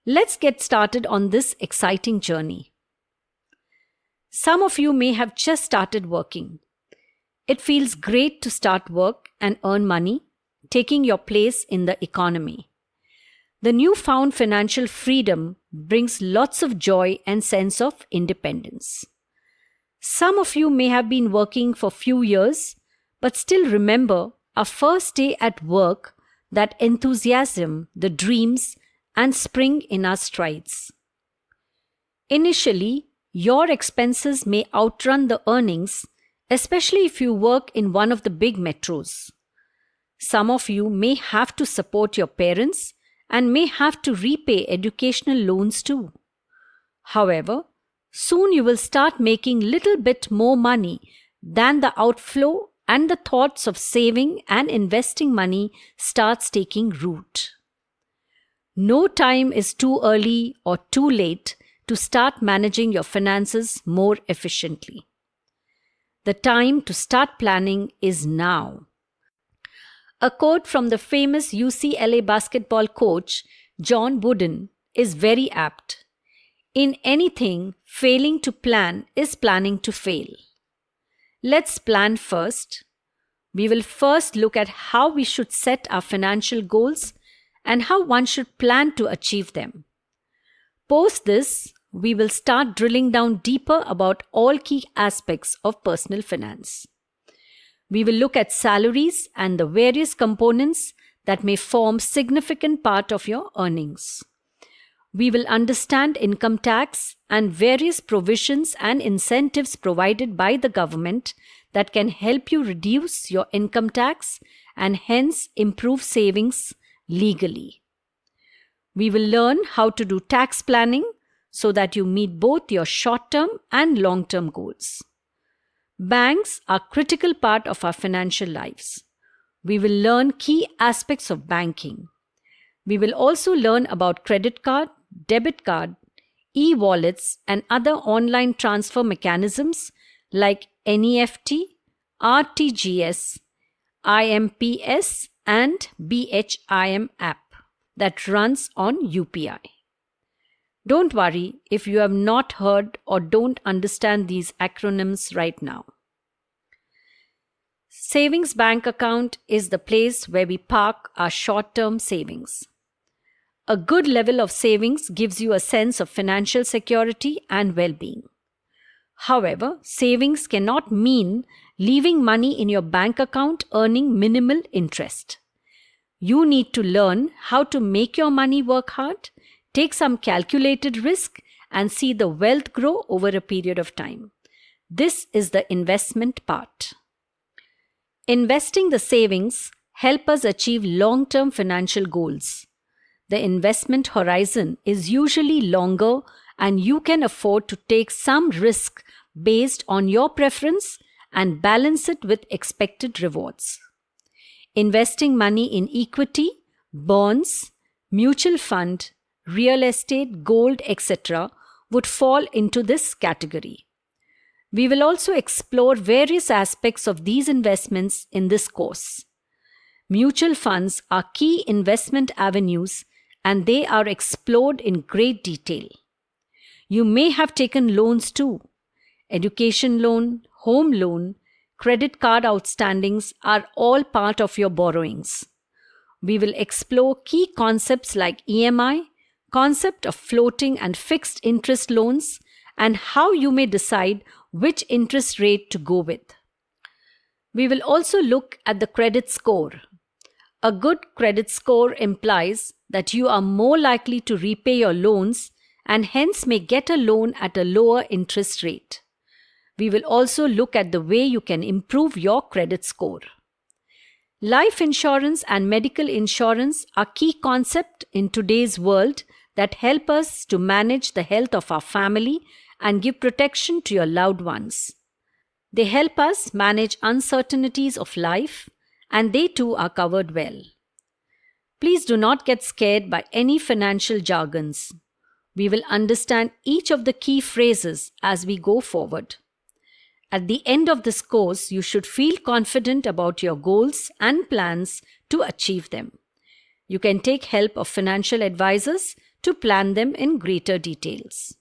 Let's get started on this exciting journey. Some of you may have just started working. It feels great to start work and earn money, taking your place in the economy. The newfound financial freedom brings lots of joy and sense of independence. Some of you may have been working for few years, but still remember our first day at work, that enthusiasm, the dreams, and spring in our strides. Initially, your expenses may outrun the earnings, especially if you work in one of the big metros. Some of you may have to support your parents and may have to repay educational loans too. However, soon you will start making little bit more money than the outflow, and the thoughts of saving and investing money starts taking root. No time is too early or too late to start managing your finances more efficiently. The time to start planning is now. A quote from the famous UCLA basketball coach John Wooden is very apt. In anything, failing to plan is planning to fail. Let's plan first. We will first look at how we should set our financial goals and how one should plan to achieve them. Post this, we will start drilling down deeper about all key aspects of personal finance. We will look at salaries and the various components that may form significant part of your earnings. We will understand income tax and various provisions and incentives provided by the government that can help you reduce your income tax and hence improve savings legally. We will learn how to do tax planning so that you meet both your short-term and long-term goals. Banks are a critical part of our financial lives. We will learn key aspects of banking. We will also learn about credit card, debit card, e-wallets, and other online transfer mechanisms like NEFT, RTGS, IMPS, and BHIM app that runs on UPI. Don't worry if you have not heard or don't understand these acronyms right now. Savings bank account is the place where we park our short-term savings. A good level of savings gives you a sense of financial security and well-being. However, savings cannot mean leaving money in your bank account earning minimal interest. You need to learn how to make your money work hard, take some calculated risk, and see the wealth grow over a period of time. This is the investment part. Investing the savings help us achieve long-term financial goals. The investment horizon is usually longer and you can afford to take some risk based on your preference and balance it with expected rewards. Investing money in equity, bonds, mutual fund, real estate, gold, etc. would fall into this category. We will also explore various aspects of these investments in this course. Mutual funds are key investment avenues and they are explored in great detail. You may have taken loans too. Education loan, home loan, credit card outstandings are all part of your borrowings. We will explore key concepts like EMI, concept of floating and fixed interest loans, and how you may decide which interest rate to go with. We will also look at the credit score. A good credit score implies that you are more likely to repay your loans and hence may get a loan at a lower interest rate. We will also look at the way you can improve your credit score. Life insurance and medical insurance are key concepts in today's world that help us to manage the health of our family and give protection to your loved ones. They help us manage uncertainties of life, and they too are covered well. Please do not get scared by any financial jargons. We will understand each of the key phrases as we go forward. At the end of this course, you should feel confident about your goals and plans to achieve them. You can take help of financial advisors to plan them in greater details.